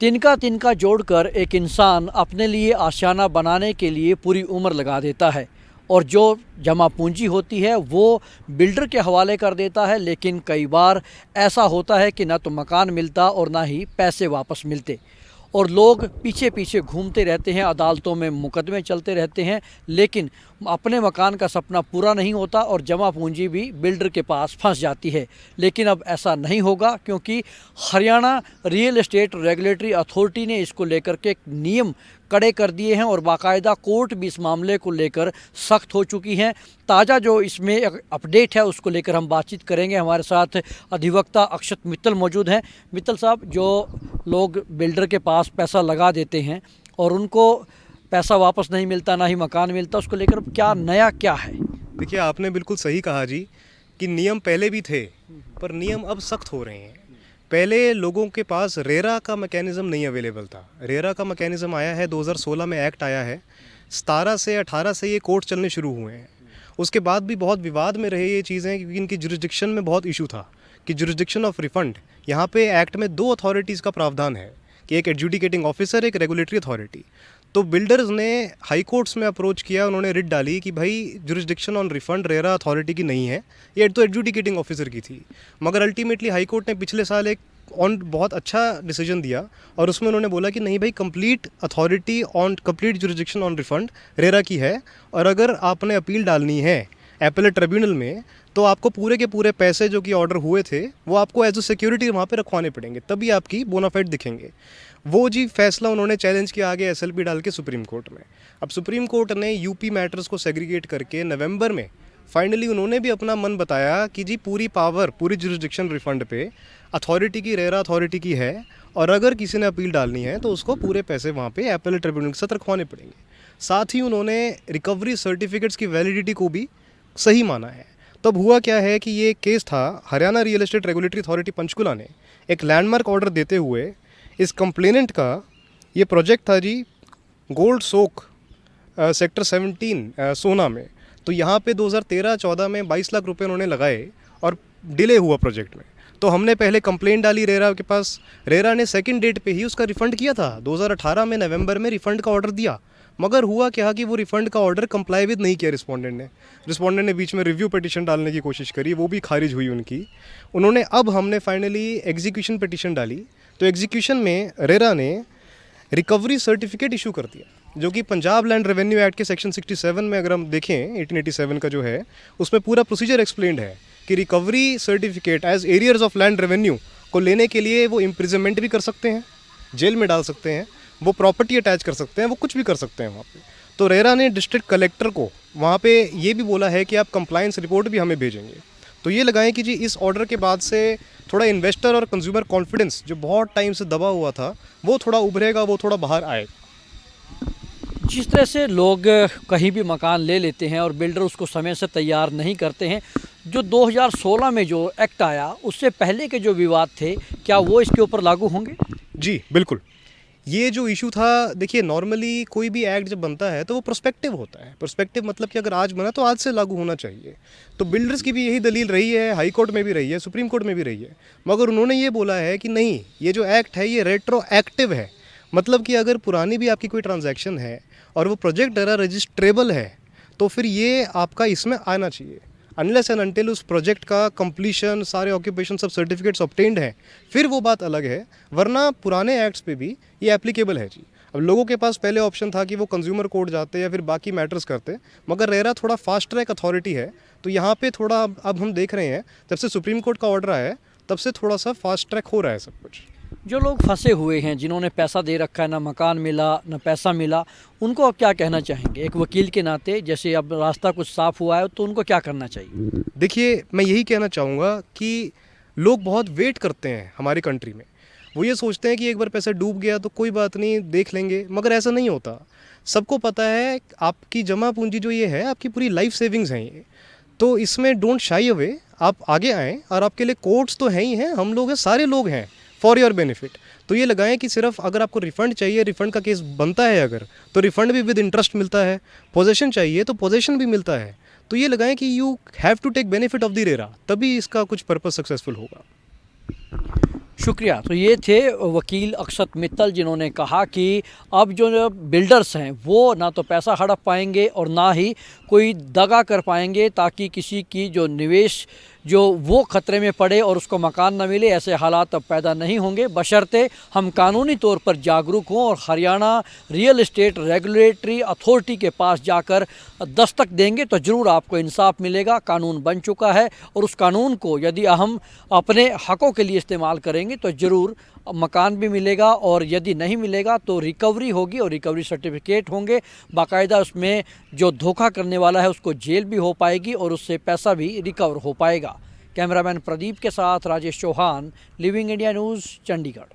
तिनका तिनका जोड़कर एक इंसान अपने लिए आशियाना बनाने के लिए पूरी उम्र लगा देता है और जो जमा पूंजी होती है वो बिल्डर के हवाले कर देता है। लेकिन कई बार ऐसा होता है कि ना तो मकान मिलता और ना ही पैसे वापस मिलते और लोग पीछे पीछे घूमते रहते हैं, अदालतों में मुकदमे चलते रहते हैं, लेकिन अपने मकान का सपना पूरा नहीं होता और जमा पूंजी भी बिल्डर के पास फंस जाती है। लेकिन अब ऐसा नहीं होगा क्योंकि Haryana real estate regulatory authority ने इसको लेकर के नियम कड़े कर दिए हैं और बाकायदा कोर्ट भी इस मामले को लेकर सख्त हो चुकी हैं। ताज़ा जो इसमें अपडेट है उसको लेकर हम बातचीत करेंगे। हमारे साथ अधिवक्ता अक्षत मित्तल मौजूद हैं। मित्तल साहब, जो लोग बिल्डर के पास पैसा लगा देते हैं और उनको पैसा वापस नहीं मिलता, ना ही मकान मिलता, उसको लेकर अब क्या नया क्या है? देखिए, आपने बिल्कुल सही कहा जी कि नियम पहले भी थे पर नियम अब सख्त हो रहे हैं। पहले लोगों के पास रेरा का मैकेनिज़्म नहीं अवेलेबल था। रेरा का मैकेनिज़्म आया है 2016 में, एक्ट आया है। 17 से 18 से ये कोर्ट चलने शुरू हुए हैं। उसके बाद भी बहुत विवाद में रहे ये चीज़ें क्योंकि इनकी जुरिस्डिक्शन में बहुत इशू था कि जुरिस्डिक्शन ऑफ रिफंड। यहाँ पे एक्ट में 2 अथॉरिटीज़ का प्रावधान है कि एक एडजुडिकेटिंग ऑफिसर, एक रेगुलेटरी अथॉरिटी। तो बिल्डर्स ने हाई कोर्ट्स में अप्रोच किया, उन्होंने रिट डाली कि भाई jurisdiction on refund RERA authority की नहीं है, ये तो एडजुडिकेटिंग ऑफिसर की थी। मगर अल्टीमेटली हाई कोर्ट ने पिछले साल एक बहुत अच्छा डिसीजन दिया और उसमें उन्होंने बोला कि नहीं भाई, complete authority on complete jurisdiction on refund RERA की है और अगर आपने अपील डालनी है एपेलेट ट्रिब्यूनल में तो आपको पूरे के पूरे पैसे जो कि ऑर्डर हुए थे वो आपको एज अ सिक्योरिटी वहाँ पे रखवाने पड़ेंगे, तभी आपकी बोनाफाइड दिखेंगे। वो जी फैसला उन्होंने चैलेंज किया आगे एसएलपी डाल के सुप्रीम कोर्ट में। अब सुप्रीम कोर्ट ने यूपी मैटर्स को सेग्रीगेट करके नवंबर में फाइनली उन्होंने भी अपना मन बताया कि जी पूरी पावर, पूरी जुरिस्डिक्शन रिफंड पे अथॉरिटी की, रेरा अथॉरिटी की है और अगर किसी ने अपील डालनी है तो उसको पूरे पैसे वहाँ पे एपेलेट ट्रिब्यूनल के साथ रखवाने पड़ेंगे। साथ ही उन्होंने रिकवरी सर्टिफिकेट्स की वैलिडिटी को भी सही माना है। तब हुआ क्या है कि ये केस था, Haryana real estate regulatory authority Panchkula ने एक लैंडमार्क ऑर्डर देते हुए इस कंप्लेनेंट का, ये प्रोजेक्ट था जी गोल्ड सोक सेक्टर 17 सोना में। तो यहाँ पे 2013-14 में 22 लाख रुपए उन्होंने लगाए और डिले हुआ प्रोजेक्ट में। तो हमने पहले कंप्लेंट डाली रेरा के पास, रेरा ने सेकंड डेट पे ही उसका रिफ़ंड किया था। 2018 में नवंबर में रिफ़ंड का ऑर्डर दिया, मगर हुआ क्या कि वो रिफ़ंड का ऑर्डर कंप्लाई विद नहीं किया रिस्पोंडेंट ने बीच में रिव्यू पिटीशन डालने की कोशिश करी, वो भी खारिज हुई उनकी। उन्होंने अब हमने फाइनली एग्जीक्यूशन पिटीशन डाली, तो एग्जीक्यूशन में रेरा ने रिकवरी सर्टिफिकेट इशू कर दिया, जो कि पंजाब लैंड रेवेन्यू एक्ट के सेक्शन 67 में अगर हम देखें 1887 का जो है उसमें पूरा प्रोसीजर एक्सप्लेन्ड है कि recovery certificate as arrears of land revenue को लेने के लिए वो इम्प्रिजनमेंट भी कर सकते हैं, जेल में डाल सकते हैं, वो प्रॉपर्टी अटैच कर सकते हैं, वो कुछ भी कर सकते हैं वहाँ पे। तो रेरा ने डिस्ट्रिक्ट कलेक्टर को वहाँ पे ये भी बोला है कि आप कंप्लायंस रिपोर्ट भी हमें भेजेंगे। तो ये लगाएं कि जी इस ऑर्डर के बाद से थोड़ा इन्वेस्टर और कंज्यूमर कॉन्फिडेंस जो बहुत टाइम से दबा हुआ था वो थोड़ा उभरेगा, वो थोड़ा बाहर आएगा। जिस तरह से लोग कहीं भी मकान ले लेते हैं और बिल्डर उसको समय से तैयार नहीं करते हैं, जो 2016 में जो एक्ट आया उससे पहले के जो विवाद थे, क्या वो इसके ऊपर लागू होंगे? जी बिल्कुल। ये जो इशू था, देखिए नॉर्मली कोई भी एक्ट जब बनता है तो वो प्रोस्पेक्टिव होता है। प्रोस्पेक्टिव मतलब कि अगर आज बना तो आज से लागू होना चाहिए। तो बिल्डर्स की भी यही दलील रही है, हाई कोर्ट में भी रही है, सुप्रीम कोर्ट में भी रही है। मगर उन्होंने ये बोला है कि नहीं, ये जो एक्ट है ये रेट्रो एक्टिव है। मतलब कि अगर पुरानी भी आपकी कोई ट्रांजैक्शन है और वो प्रोजेक्ट रेरा रजिस्ट्रेबल है तो फिर ये आपका इसमें आना चाहिए। अनलेस एंड अनटिल उस प्रोजेक्ट का कंप्लीशन, सारे ऑक्यूपेशन, सब सर्टिफिकेट्स ऑब्टेन्ड हैं, फिर वो बात अलग है, वरना पुराने एक्ट्स पे भी ये एप्लीकेबल है जी। अब लोगों के पास पहले ऑप्शन था कि वो कंज्यूमर कोर्ट जाते या फिर बाकी मैटर्स करते, मगर रेरा थोड़ा फास्ट ट्रैक अथॉरिटी है तो यहाँ पे थोड़ा अब हम देख रहे हैं जब से सुप्रीम कोर्ट का ऑर्डर आया है तब से थोड़ा सा फास्ट ट्रैक हो रहा है सब कुछ। जो लोग फंसे हुए हैं, जिन्होंने पैसा दे रखा है, ना मकान मिला ना पैसा मिला, उनको आप क्या कहना चाहेंगे एक वकील के नाते? जैसे अब रास्ता कुछ साफ हुआ है तो उनको क्या करना चाहिए? देखिए, मैं यही कहना चाहूँगा कि लोग बहुत वेट करते हैं हमारी कंट्री में। वो ये सोचते हैं कि एक बार पैसा डूब गया तो कोई बात नहीं, देख लेंगे, मगर ऐसा नहीं होता। सबको पता है आपकी जमा पूंजी जो ये है आपकी पूरी लाइफ सेविंग्स हैं ये। तो इसमें डोंट शाई अवे, आप आगे आएँ और आपके लिए कोर्ट्स तो हैं ही हैं, हम लोग हैं, सारे लोग हैं फॉर योर बेनिफिट। तो ये लगाएं कि सिर्फ अगर आपको रिफ़ंड चाहिए, रिफ़ंड का केस बनता है अगर, तो रिफ़ंड भी विद इंटरेस्ट मिलता है, पोजेशन चाहिए तो पोजेशन भी मिलता है। तो ये लगाएं कि you have to take benefit of the RERA, तभी इसका कुछ पर्पस सक्सेसफुल होगा। शुक्रिया। तो ये थे वकील अक्षत मित्तल, जिन्होंने कहा कि अब जो बिल्डर्स हैं वो ना तो पैसा हड़प पाएंगे और ना ही कोई दगा कर पाएंगे, ताकि किसी की जो निवेश जो वो खतरे में पड़े और उसको मकान न मिले, ऐसे हालात अब पैदा नहीं होंगे, बशर्ते हम कानूनी तौर पर जागरूक हों और Haryana real estate regulatory authority के पास जाकर दस्तक देंगे तो ज़रूर आपको इंसाफ मिलेगा। कानून बन चुका है और उस कानून को यदि हम अपने हकों के लिए इस्तेमाल करेंगे तो ज़रूर मकान भी मिलेगा, और यदि नहीं मिलेगा तो रिकवरी होगी और रिकवरी सर्टिफिकेट होंगे बाकायदा। उसमें जो धोखा करने वाला है उसको जेल भी हो पाएगी और उससे पैसा भी रिकवर हो पाएगा। कैमरामैन प्रदीप के साथ Rajesh Chauhan, living India news, Chandigarh.